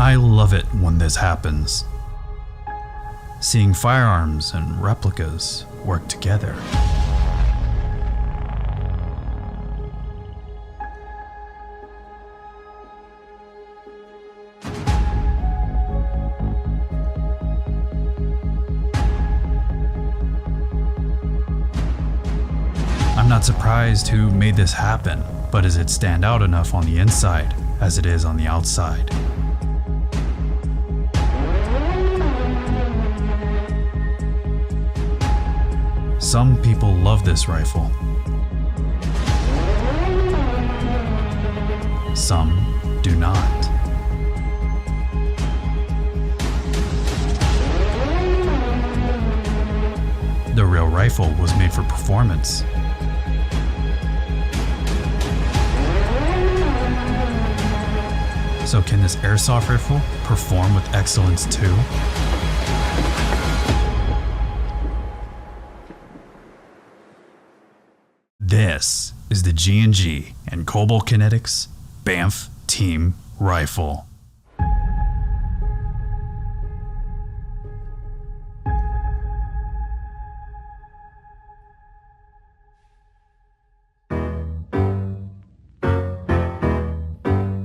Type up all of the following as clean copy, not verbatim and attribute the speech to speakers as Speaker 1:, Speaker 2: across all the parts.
Speaker 1: I love it when this happens. Seeing firearms and replicas work together. I'm not surprised who made this happen, but does it stand out enough on the inside as it is on the outside? Some people love this rifle. Some do not. The real rifle was made for performance. So can this airsoft rifle perform with excellence too? This is the G&G and Cobalt Kinetics BAMF Team Rifle.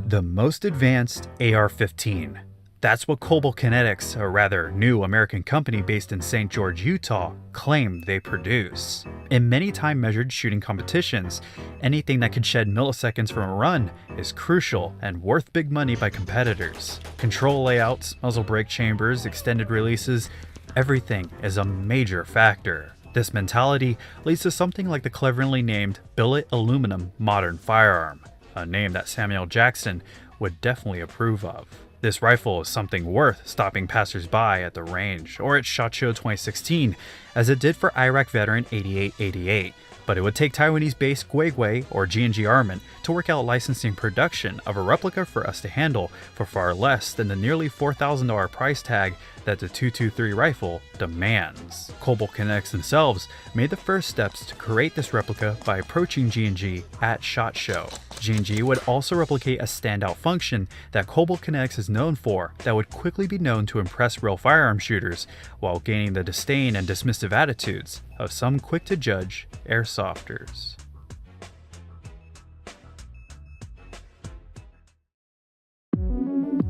Speaker 1: The most advanced AR-15. That's what Cobalt Kinetics, a rather new American company based in St. George, Utah, claim they produce. In many time-measured shooting competitions, anything that could shed milliseconds from a run is crucial and worth big money by competitors. Control layouts, muzzle brake chambers, extended releases, everything is a major factor. This mentality leads to something like the cleverly named billet aluminum modern firearm, a name that Samuel Jackson would definitely approve of. This rifle is something worth stopping passersby at the range or at SHOT Show 2016, as it did for Iraq veteran 8888, but it would take Taiwanese-based Guigui or G&G Armament to work out licensing production of a replica for us to handle for far less than the nearly $4,000 price tag that the 223 rifle demands. Cobalt Kinetics themselves made the first steps to create this replica by approaching G&G at SHOT Show. G&G would also replicate a standout function that Cobalt Kinetics is known for that would quickly be known to impress real firearm shooters while gaining the disdain and dismissive attitudes of some quick-to-judge airsofters.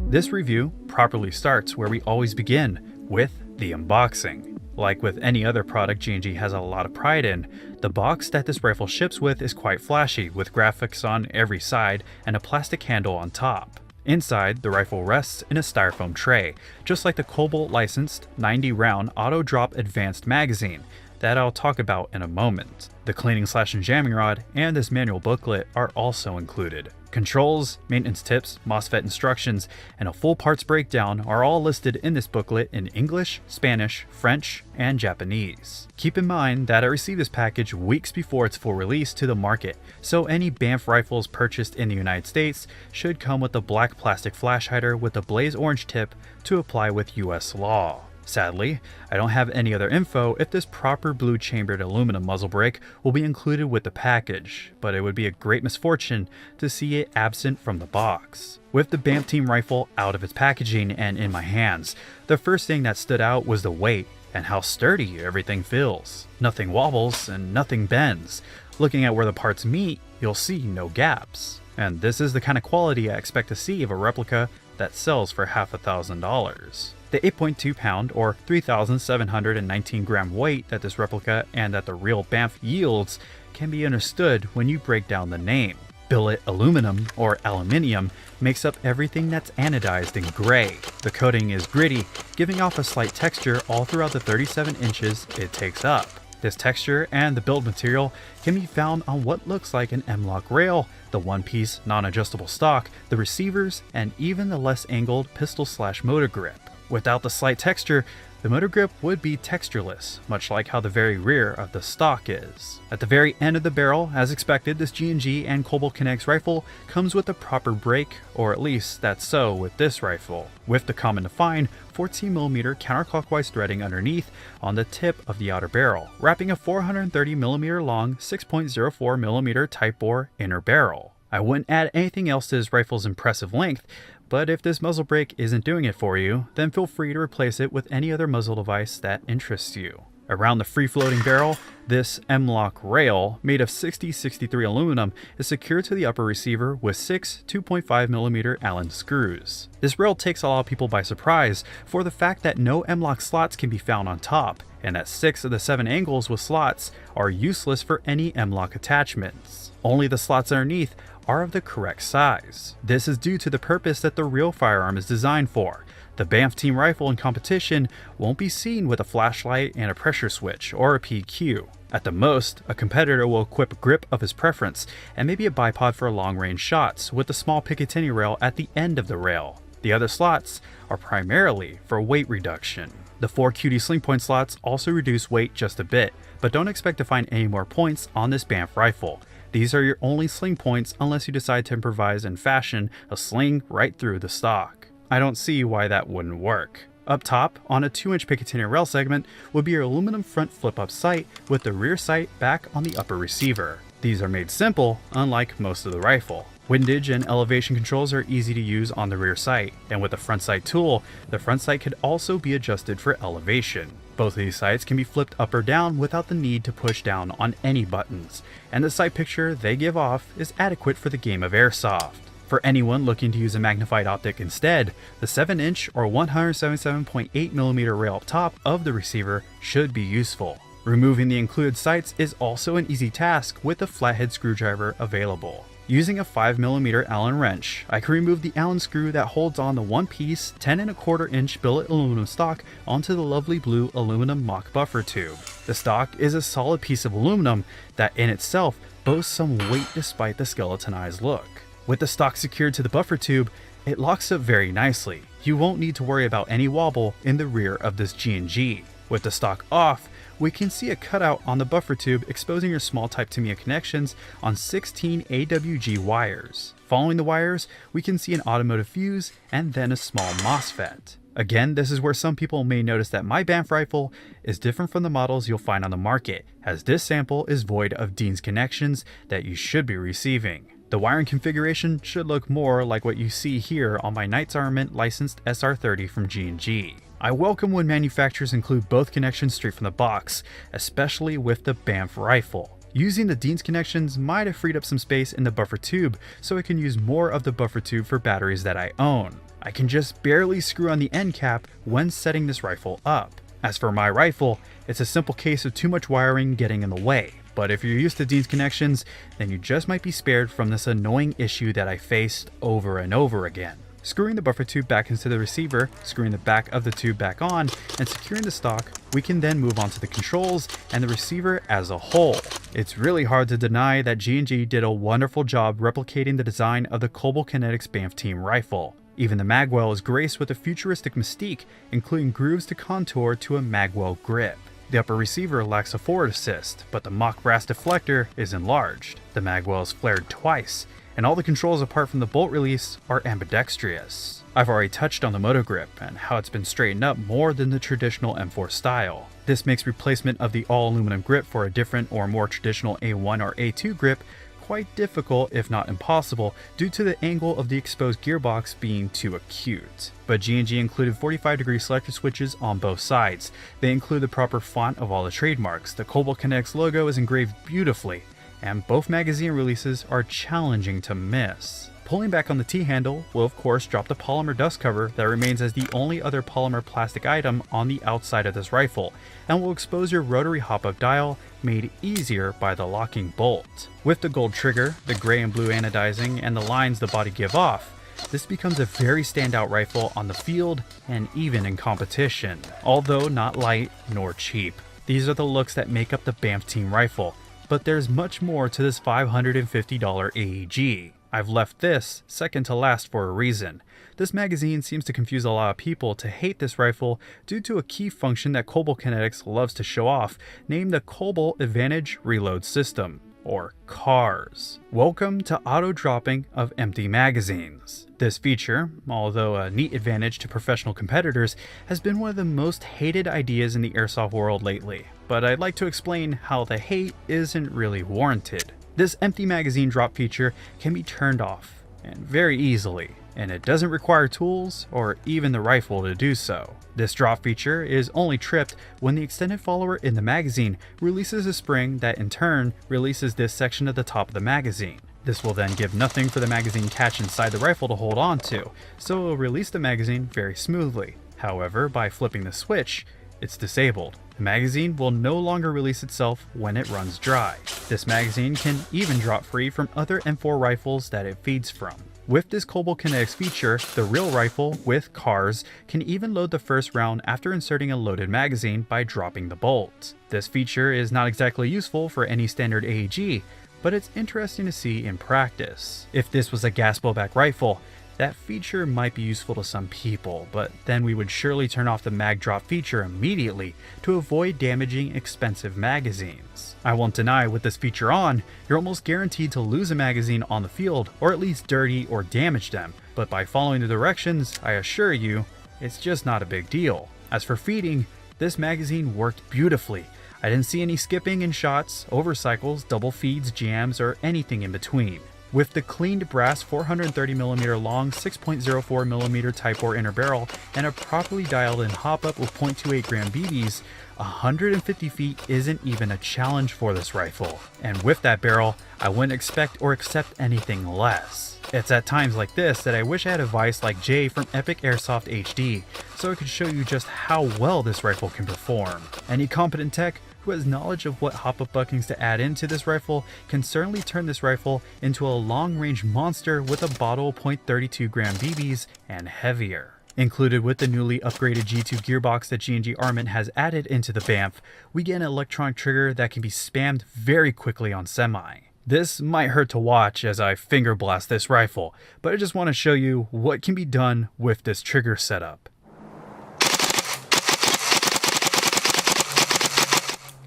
Speaker 1: This review properly starts where we always begin, with the unboxing. Like with any other product G&G has a lot of pride in, the box that this rifle ships with is quite flashy, with graphics on every side and a plastic handle on top. Inside, the rifle rests in a styrofoam tray, just like the Cobalt licensed 90-round auto-drop advanced magazine that I'll talk about in a moment. The cleaning / jamming rod and this manual booklet are also included. Controls, maintenance tips, MOSFET instructions, and a full parts breakdown are all listed in this booklet in English, Spanish, French, and Japanese. Keep in mind that I received this package weeks before its full release to the market, so any BAMF rifles purchased in the United States should come with a black plastic flash hider with a blaze orange tip to apply with US law. Sadly, I don't have any other info if this proper blue chambered aluminum muzzle brake will be included with the package, but it would be a great misfortune to see it absent from the box. With the BAMF Team rifle out of its packaging and in my hands, the first thing that stood out was the weight and how sturdy everything feels. Nothing wobbles and nothing bends. Looking at where the parts meet, you'll see no gaps. And this is the kind of quality I expect to see of a replica that sells for $1,000. The 8.2 pound or 3,719 gram weight that this replica and that the real BAMF yields can be understood when you break down the name. Billet aluminum or aluminium makes up everything that's anodized in gray. The coating is gritty, giving off a slight texture all throughout the 37 inches it takes up. This texture and the build material can be found on what looks like an M-LOK rail, the one-piece non-adjustable stock, the receivers, and even the less angled pistol/motor grip. Without the slight texture, the motor grip would be textureless, much like how the very rear of the stock is. At the very end of the barrel, as expected, this G&G and Cobalt Kinetics rifle comes with a proper brake, or at least that's so with this rifle, with the common to find 14mm counterclockwise threading underneath on the tip of the outer barrel, wrapping a 430mm long 6.04mm Type bore inner barrel. I wouldn't add anything else to this rifle's impressive length, but if this muzzle brake isn't doing it for you, then feel free to replace it with any other muzzle device that interests you. Around the free-floating barrel, this M-LOK rail, made of 6063 aluminum, is secured to the upper receiver with 6 2.5mm Allen screws. This rail takes a lot of people by surprise for the fact that no M-LOK slots can be found on top, and that 6 of the 7 angles with slots are useless for any M-LOK attachments. Only the slots underneath are of the correct size. This is due to the purpose that the real firearm is designed for. The BAMF Team rifle in competition won't be seen with a flashlight and a pressure switch or a PQ. At the most, a competitor will equip a grip of his preference and maybe a bipod for long-range shots with a small Picatinny rail at the end of the rail. The other slots are primarily for weight reduction. The 4 QD sling point slots also reduce weight just a bit, but don't expect to find any more points on this BAMF rifle. These are your only sling points unless you decide to improvise and fashion a sling right through the stock. I don't see why that wouldn't work. Up top, on a 2-inch Picatinny rail segment, would be your aluminum front flip-up sight with the rear sight back on the upper receiver. These are made simple, unlike most of the rifle. Windage and elevation controls are easy to use on the rear sight, and with the front sight tool, the front sight could also be adjusted for elevation. Both of these sights can be flipped up or down without the need to push down on any buttons, and the sight picture they give off is adequate for the game of Airsoft. For anyone looking to use a magnified optic instead, the 7-inch or 177.8mm rail up top of the receiver should be useful. Removing the included sights is also an easy task with a flathead screwdriver available. Using a 5mm Allen wrench, I can remove the Allen screw that holds on the one-piece 10¼ billet aluminum stock onto the lovely blue aluminum mock buffer tube. The stock is a solid piece of aluminum that in itself boasts some weight despite the skeletonized look. With the stock secured to the buffer tube, it locks up very nicely. You won't need to worry about any wobble in the rear of this G&G. With the stock off, we can see a cutout on the buffer tube exposing your small type Tamiya connections on 16 AWG wires. Following the wires, we can see an automotive fuse and then a small MOSFET. Again, this is where some people may notice that my BAMF rifle is different from the models you'll find on the market, as this sample is void of Dean's connections that you should be receiving. The wiring configuration should look more like what you see here on my Knights Armament licensed SR30 from G&G. I welcome when manufacturers include both connections straight from the box, especially with the BAMF rifle. Using the Dean's connections might have freed up some space in the buffer tube, so I can use more of the buffer tube for batteries that I own. I can just barely screw on the end cap when setting this rifle up. As for my rifle, it's a simple case of too much wiring getting in the way. But if you're used to Dean's connections, then you just might be spared from this annoying issue that I faced over and over again. Screwing the buffer tube back into the receiver, screwing the back of the tube back on, and securing the stock, we can then move on to the controls and the receiver as a whole. It's really hard to deny that G&G did a wonderful job replicating the design of the Cobalt Kinetics BAMF Team rifle. Even the magwell is graced with a futuristic mystique, including grooves to contour to a magwell grip. The upper receiver lacks a forward assist, but the mock brass deflector is enlarged. The magwell is flared twice, and all the controls apart from the bolt release are ambidextrous. I've already touched on the moto grip and how it's been straightened up more than the traditional M4 style. This makes replacement of the all aluminum grip for a different or more traditional A1 or A2 grip quite difficult, if not impossible, due to the angle of the exposed gearbox being too acute. But G&G included 45-degree selector switches on both sides. They include the proper font of all the trademarks. The Cobalt Kinetics logo is engraved beautifully, and both magazine releases are challenging to miss. Pulling back on the T-handle will of course drop the polymer dust cover that remains as the only other polymer plastic item on the outside of this rifle, and will expose your rotary hop-up dial, made easier by the locking bolt. With the gold trigger, the gray and blue anodizing, and the lines the body give off, this becomes a very standout rifle on the field and even in competition, although not light nor cheap. These are the looks that make up the BAMF Team rifle, but there's much more to this $550 AEG. I've left this second to last for a reason. This magazine seems to confuse a lot of people to hate this rifle due to a key function that Cobalt Kinetics loves to show off, named the Cobalt Advantage Reload System, or CARS. Welcome to auto-dropping of empty magazines. This feature, although a neat advantage to professional competitors, has been one of the most hated ideas in the airsoft world lately, but I'd like to explain how the hate isn't really warranted. This empty magazine drop feature can be turned off, and very easily. and it doesn't require tools or even the rifle to do so. This drop feature is only tripped when the extended follower in the magazine releases a spring that in turn releases this section at the top of the magazine. This will then give nothing for the magazine catch inside the rifle to hold on to, so it will release the magazine very smoothly. However, by flipping the switch, it's disabled. The magazine will no longer release itself when it runs dry. This magazine can even drop free from other M4 rifles that it feeds from. With this Cobalt Kinetics feature, the real rifle with cars can even load the first round after inserting a loaded magazine by dropping the bolt. This feature is not exactly useful for any standard AEG, but it's interesting to see in practice. If this was a gas blowback rifle, that feature might be useful to some people, but then we would surely turn off the mag drop feature immediately to avoid damaging expensive magazines. I won't deny, with this feature on, you're almost guaranteed to lose a magazine on the field, or at least dirty or damage them, but by following the directions, I assure you, it's just not a big deal. As for feeding, this magazine worked beautifully. I didn't see any skipping in shots, overcycles, double feeds, jams, or anything in between. With the cleaned brass 430mm long 6.04mm Type 4 inner barrel and a properly dialed in hop-up with 0.28 gram BBs, 150 feet isn't even a challenge for this rifle. And with that barrel, I wouldn't expect or accept anything less. It's at times like this that I wish I had a vise like Jay from Epic Airsoft HD, so I could show you just how well this rifle can perform. Any competent tech who has knowledge of what hop-up buckings to add into this rifle can certainly turn this rifle into a long-range monster with a bottle of 0.32 gram BBs and heavier. Included with the newly upgraded G2 gearbox that G&G Armament has added into the BAMF, we get an electronic trigger that can be spammed very quickly on semi. This might hurt to watch as I finger blast this rifle, but I just want to show you what can be done with this trigger setup.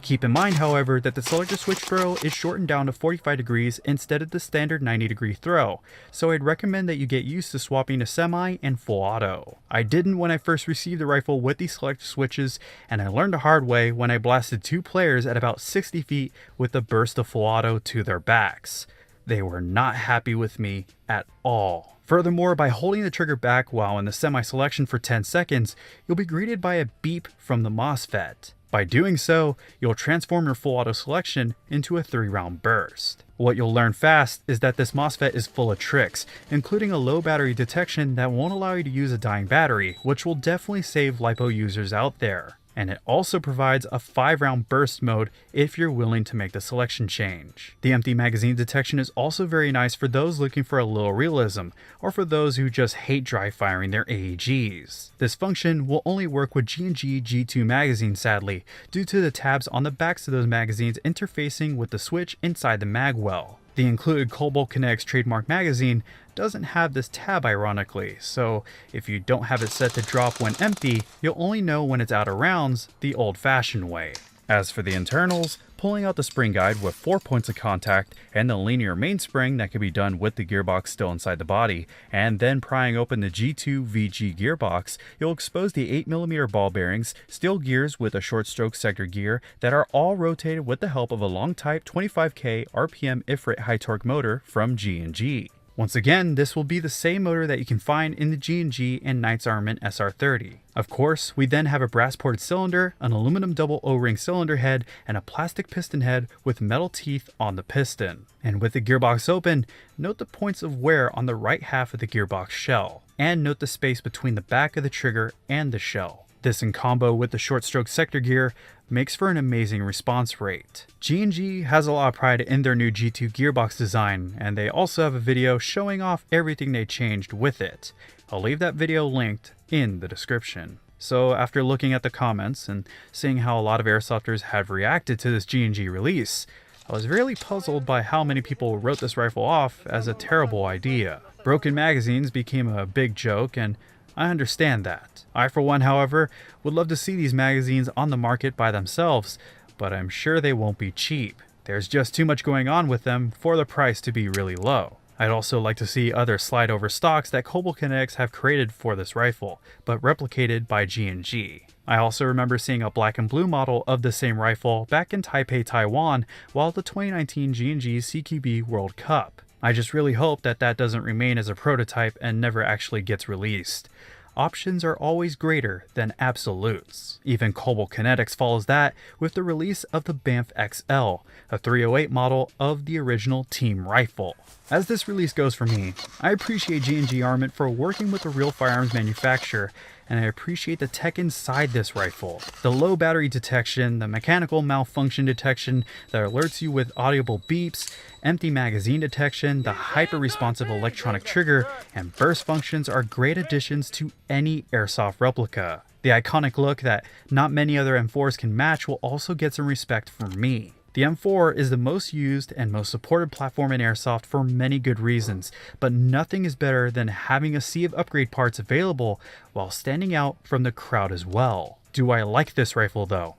Speaker 1: Keep in mind, however, that the selector switch throw is shortened down to 45 degrees instead of the standard 90-degree throw, so I'd recommend that you get used to swapping to semi and full auto. I didn't when I first received the rifle with these selector switches, and I learned the hard way when I blasted two players at about 60 feet with a burst of full auto to their backs. They were not happy with me at all. Furthermore, by holding the trigger back while in the semi-selection for 10 seconds, you'll be greeted by a beep from the MOSFET. By doing so, you'll transform your full auto selection into a 3-round burst. What you'll learn fast is that this MOSFET is full of tricks, including a low battery detection that won't allow you to use a dying battery, which will definitely save LiPo users out there. And it also provides a 5-round burst mode if you're willing to make the selection change. The empty magazine detection is also very nice for those looking for a little realism, or for those who just hate dry firing their AEGs. This function will only work with G&G G2 magazines, sadly, due to the tabs on the backs of those magazines interfacing with the switch inside the magwell. The included Cobalt Kinetics trademark magazine doesn't have this tab, ironically, so if you don't have it set to drop when empty, you'll only know when it's out of rounds the old-fashioned way. As for the internals, pulling out the spring guide with 4 points of contact and the linear mainspring that can be done with the gearbox still inside the body, and then prying open the G2 VG gearbox, you'll expose the 8mm ball bearings, steel gears with a short stroke sector gear that are all rotated with the help of a long type 25K RPM IFRIT high torque motor from G&G. Once again, this will be the same motor that you can find in the G&G and Knights Armament SR30. Of course, we then have a brass-ported cylinder, an aluminum double O-ring cylinder head, and a plastic piston head with metal teeth on the piston. And with the gearbox open, note the points of wear on the right half of the gearbox shell, and note the space between the back of the trigger and the shell. This in combo with the short stroke sector gear makes for an amazing response rate. G&G has a lot of pride in their new G2 gearbox design, and they also have a video showing off everything they changed with it. I'll leave that video linked in the description. So after looking at the comments and seeing how a lot of airsofters have reacted to this G&G release, I was really puzzled by how many people wrote this rifle off as a terrible idea. Broken magazines became a big joke, and I understand that. I, for one, however, would love to see these magazines on the market by themselves, but I'm sure they won't be cheap. There's just too much going on with them for the price to be really low. I'd also like to see other slide-over stocks that Cobalt Kinetics have created for this rifle, but replicated by G&G. I also remember seeing a black and blue model of the same rifle back in Taipei, Taiwan, while at the 2019 G&G CQB World Cup. I just really hope that that doesn't remain as a prototype and never actually gets released. Options are always greater than absolutes. Even Cobalt Kinetics follows that with the release of the BAMF XL, a 308 model of the original Team rifle. As this release goes for me, I appreciate G&G Armament for working with a real firearms manufacturer, and I appreciate the tech inside this rifle. The low battery detection, the mechanical malfunction detection that alerts you with audible beeps, empty magazine detection, the hyper-responsive electronic trigger, and burst functions are great additions to any Airsoft replica. The iconic look that not many other M4s can match will also get some respect from me. The M4 is the most used and most supported platform in Airsoft for many good reasons, but nothing is better than having a sea of upgrade parts available while standing out from the crowd as well. Do I like this rifle though?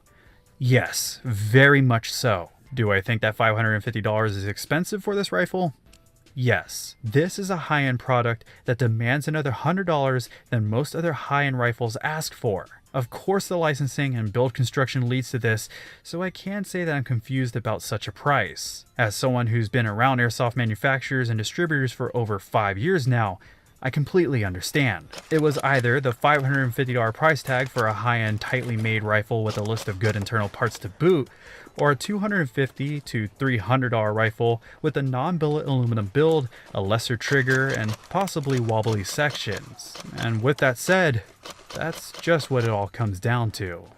Speaker 1: Yes, very much so. Do I think that $550 is expensive for this rifle? Yes. This is a high-end product that demands another $100 than most other high-end rifles ask for. Of course the licensing and build construction leads to this, so I can't say that I'm confused about such a price. As someone who's been around airsoft manufacturers and distributors for over 5 years now, I completely understand. It was either the $550 price tag for a high-end tightly made rifle with a list of good internal parts to boot, or a $250 to $300 rifle with a non-billet aluminum build, a lesser trigger, and possibly wobbly sections. And with that said, that's just what it all comes down to.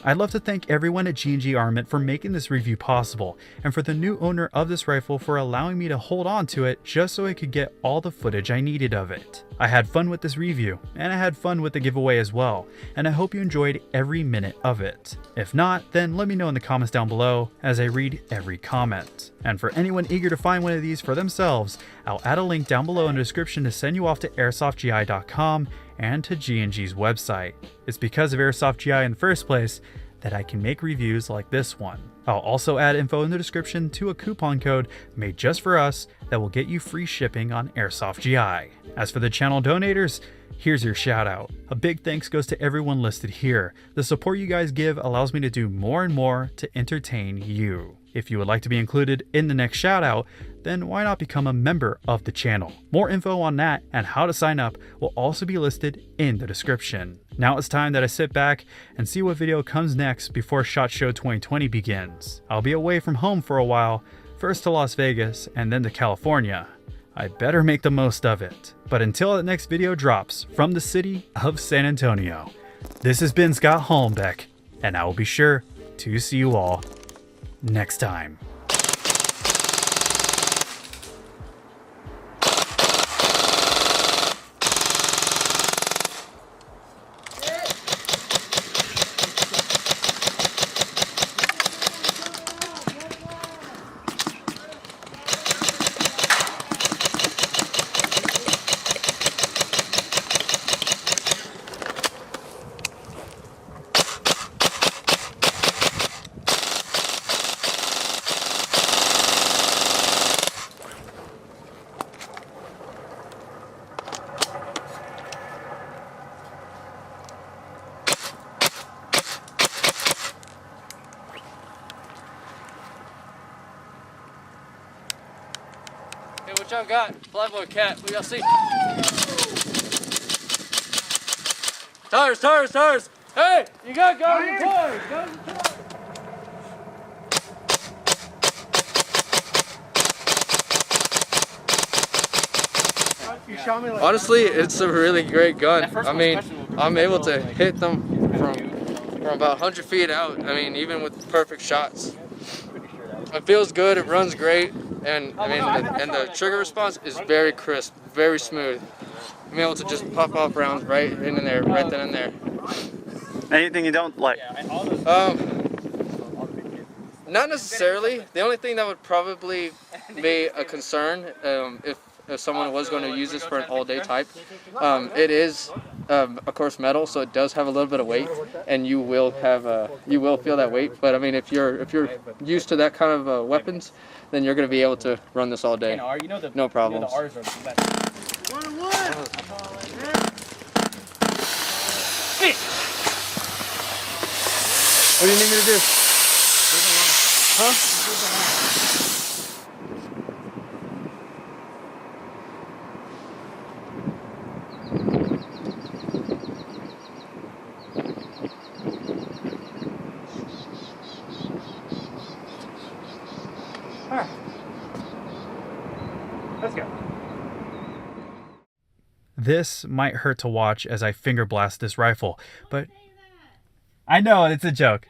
Speaker 1: I'd love to thank everyone at G&G Armament for making this review possible, and for the new owner of this rifle for allowing me to hold on to it just so I could get all the footage I needed of it. I had fun with this review, and I had fun with the giveaway as well, and I hope you enjoyed every minute of it. If not, then let me know in the comments down below, as I read every comment. And for anyone eager to find one of these for themselves, I'll add a link down below in the description to send you off to airsoftgi.com and to G&G's website. It's because of Airsoft GI in the first place that I can make reviews like this one. I'll also add info in the description to a coupon code made just for us that will get you free shipping on Airsoft GI. As for the channel donators, here's your shout out. A big thanks goes to everyone listed here. The support you guys give allows me to do more and more to entertain you. If you would like to be included in the next shout out, then why not become a member of the channel? More info on that and how to sign up will also be listed in the description. Now it's time that I sit back and see what video comes next before SHOT Show 2020 begins. I'll be away from home for a while, first to Las Vegas and then to California. I better make the most of it. But until the next video drops from the city of San Antonio, this has been Scott Hollenbeck, and I will be sure to see you all next time.
Speaker 2: Hey, what y'all got? Flyboy cat, we got see. Tires, tires, tires! Hey, you got guys and tires! Guys and tires! Honestly, it's a really great gun. I mean, I'm able to hit them from about 100 feet out. I mean, even with perfect shots. It feels good, it runs great, and I mean, the trigger response is very crisp, very smooth. I'm able to just pop off rounds right in there, right then and there.
Speaker 3: Anything you don't like?
Speaker 2: Not necessarily. The only thing that would probably be a concern if someone was going to use this for an all-day type, it is of course metal, so it does have a little bit of weight, and you will feel that weight. But I mean, if you're used to that kind of weapons, then you're going to be able to run this all day. No problems. What do you need me to do? Huh?
Speaker 1: Alright. Let's go. This might hurt to watch as I finger blast this rifle, but I know it's a joke.